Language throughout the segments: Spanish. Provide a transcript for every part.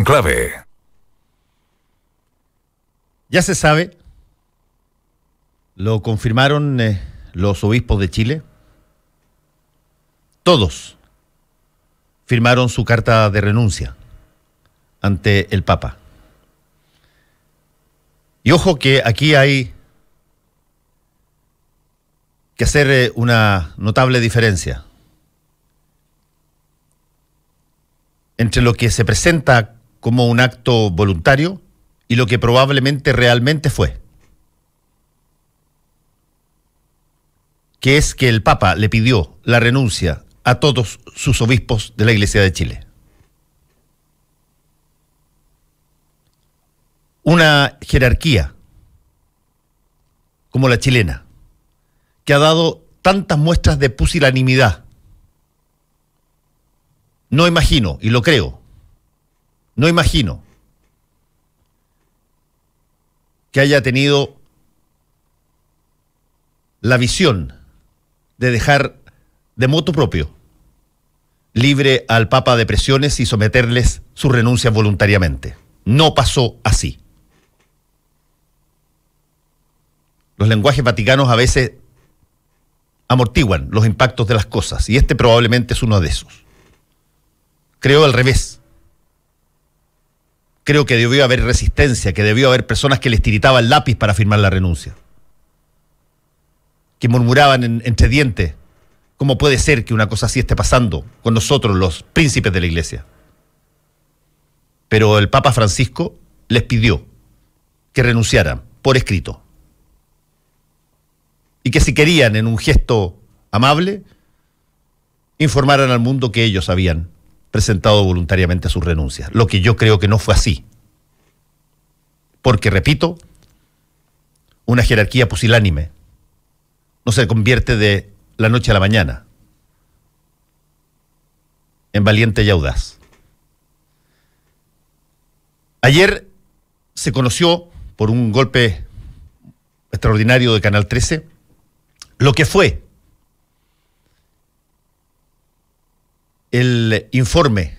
Clave. Ya se sabe, lo confirmaron los obispos de Chile. Todos firmaron su carta de renuncia ante el Papa. Y ojo que aquí hay que hacer una notable diferencia entre lo que se presenta como un acto voluntario y lo que probablemente realmente fue, que es que el Papa le pidió la renuncia a todos sus obispos de la Iglesia de Chile. Una jerarquía como la chilena, que ha dado tantas muestras de pusilanimidad. No imagino, y lo creo, no imagino que haya tenido la visión de dejar de motu propio libre al Papa de presiones y someterles sus renuncias voluntariamente. No pasó así. Los lenguajes vaticanos a veces amortiguan los impactos de las cosas, y este probablemente es uno de esos. Creo al revés. Creo que debió haber resistencia, que debió haber personas que les tiritaban el lápiz para firmar la renuncia, que murmuraban entre dientes: ¿cómo puede ser que una cosa así esté pasando con nosotros, los príncipes de la Iglesia? Pero el Papa Francisco les pidió que renunciaran por escrito, y que si querían, en un gesto amable, informaran al mundo que ellos habían presentado voluntariamente sus renuncias, lo que yo creo que no fue así. Porque, repito, una jerarquía pusilánime no se convierte de la noche a la mañana en valiente y audaz. Ayer se conoció, por un golpe extraordinario de Canal 13, lo que fue el informe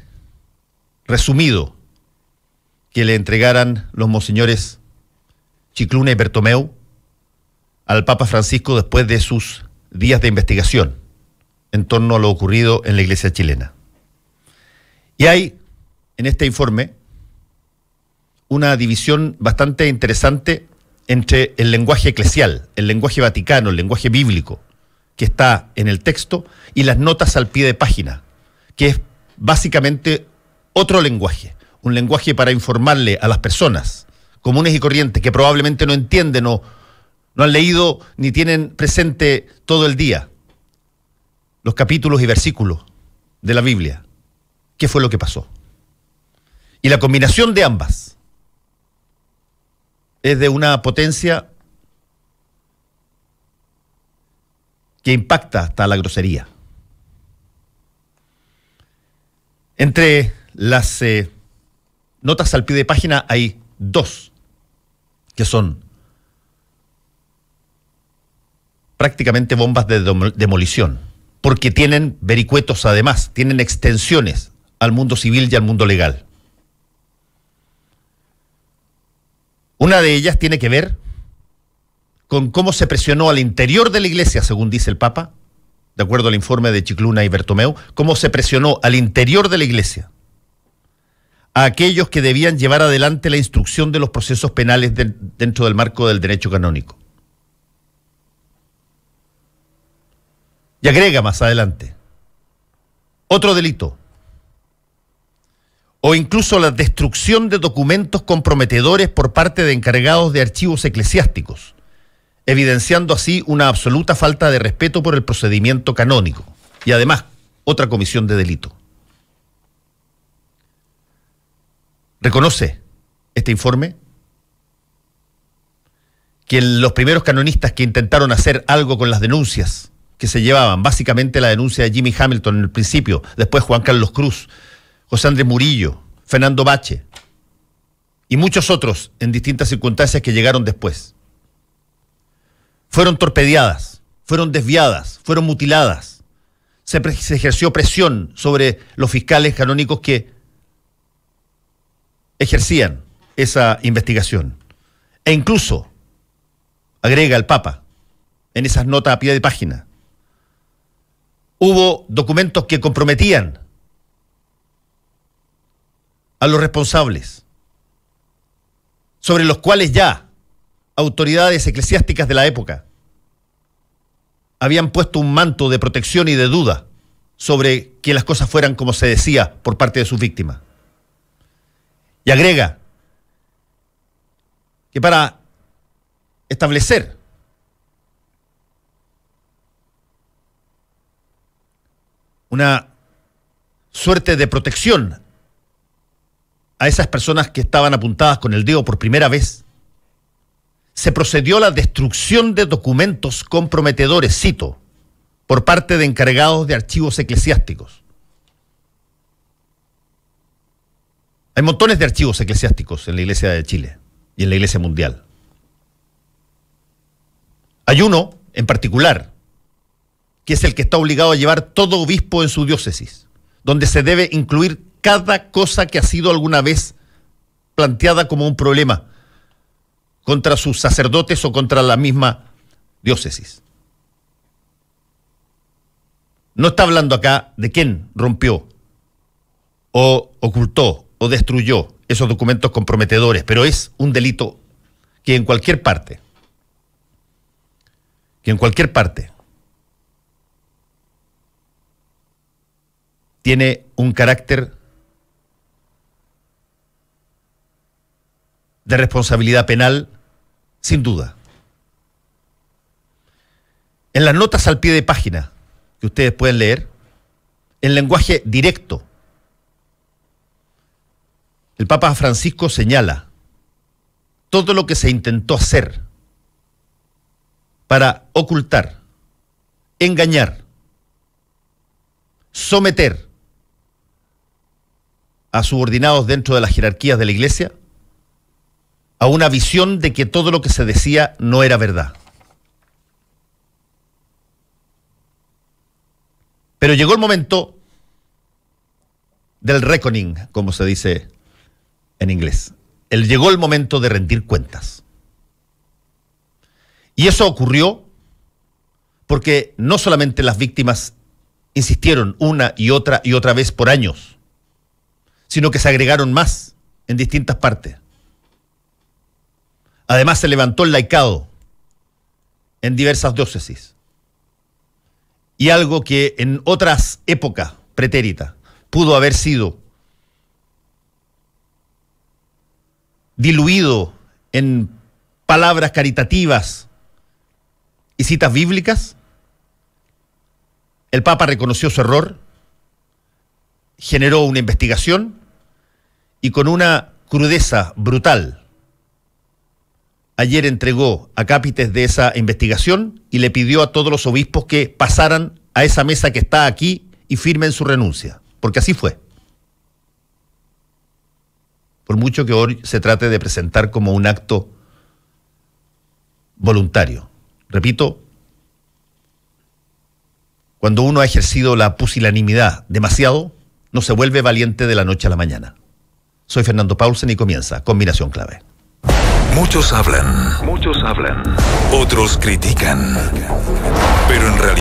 resumido que le entregaran los monseñores Scicluna y Bertomeu al Papa Francisco después de sus días de investigación en torno a lo ocurrido en la Iglesia chilena. Y hay en este informe una división bastante interesante entre el lenguaje eclesial, el lenguaje vaticano, el lenguaje bíblico que está en el texto, y las notas al pie de página, que es básicamente otro lenguaje, un lenguaje para informarle a las personas comunes y corrientes que probablemente no entienden o no han leído ni tienen presente todo el día los capítulos y versículos de la Biblia, qué fue lo que pasó. Y la combinación de ambas es de una potencia que impacta hasta la grosería. Entre las notas al pie de página hay dos que son prácticamente bombas de demolición, porque tienen vericuetos, además, tienen extensiones al mundo civil y al mundo legal. Una de ellas tiene que ver con cómo se presionó al interior de la Iglesia, según dice el Papa, de acuerdo al informe de Scicluna y Bertomeu, cómo se presionó al interior de la Iglesia a aquellos que debían llevar adelante la instrucción de los procesos penales dentro del marco del derecho canónico. Y agrega más adelante: otro delito, o incluso la destrucción de documentos comprometedores por parte de encargados de archivos eclesiásticos, evidenciando así una absoluta falta de respeto por el procedimiento canónico, y además otra comisión de delito. Reconoce este informe que los primeros canonistas que intentaron hacer algo con las denuncias que se llevaban, básicamente la denuncia de Jimmy Hamilton en el principio, después Juan Carlos Cruz, José Andrés Murillo, Fernando Bache y muchos otros en distintas circunstancias que llegaron después, fueron torpedeadas, fueron desviadas, fueron mutiladas. Se ejerció presión sobre los fiscales canónicos que ejercían esa investigación. E incluso, agrega el Papa, en esas notas a pie de página, hubo documentos que comprometían a los responsables, sobre los cuales ya autoridades eclesiásticas de la época habían puesto un manto de protección y de duda sobre que las cosas fueran como se decía por parte de sus víctimas. Y agrega que para establecer una suerte de protección a esas personas que estaban apuntadas con el dedo por primera vez, se procedió a la destrucción de documentos comprometedores, cito, por parte de encargados de archivos eclesiásticos. Hay montones de archivos eclesiásticos en la Iglesia de Chile y en la Iglesia mundial. Hay uno en particular, que es el que está obligado a llevar todo obispo en su diócesis, donde se debe incluir cada cosa que ha sido alguna vez planteada como un problema contra sus sacerdotes o contra la misma diócesis. No está hablando acá de quién rompió o ocultó o destruyó esos documentos comprometedores, pero es un delito que en cualquier parte tiene un carácter de responsabilidad penal, sin duda. En las notas al pie de página, que ustedes pueden leer, en lenguaje directo, el Papa Francisco señala todo lo que se intentó hacer para ocultar, engañar, someter a subordinados dentro de las jerarquías de la Iglesia a una visión de que todo lo que se decía no era verdad. Pero llegó el momento del reckoning, como se dice en inglés. Llegó el momento de rendir cuentas. Y eso ocurrió porque no solamente las víctimas insistieron una y otra vez por años, sino que se agregaron más en distintas partes. Además se levantó el laicado en diversas diócesis. Y algo que en otras épocas pretéritas pudo haber sido diluido en palabras caritativas y citas bíblicas, el Papa reconoció su error, generó una investigación y con una crudeza brutal ayer entregó acápites de esa investigación y le pidió a todos los obispos que pasaran a esa mesa que está aquí y firmen su renuncia, porque así fue. Por mucho que hoy se trate de presentar como un acto voluntario. Repito, cuando uno ha ejercido la pusilanimidad demasiado, no se vuelve valiente de la noche a la mañana. Soy Fernando Paulsen y comienza Combinación Clave. Muchos hablan, otros critican, pero en realidad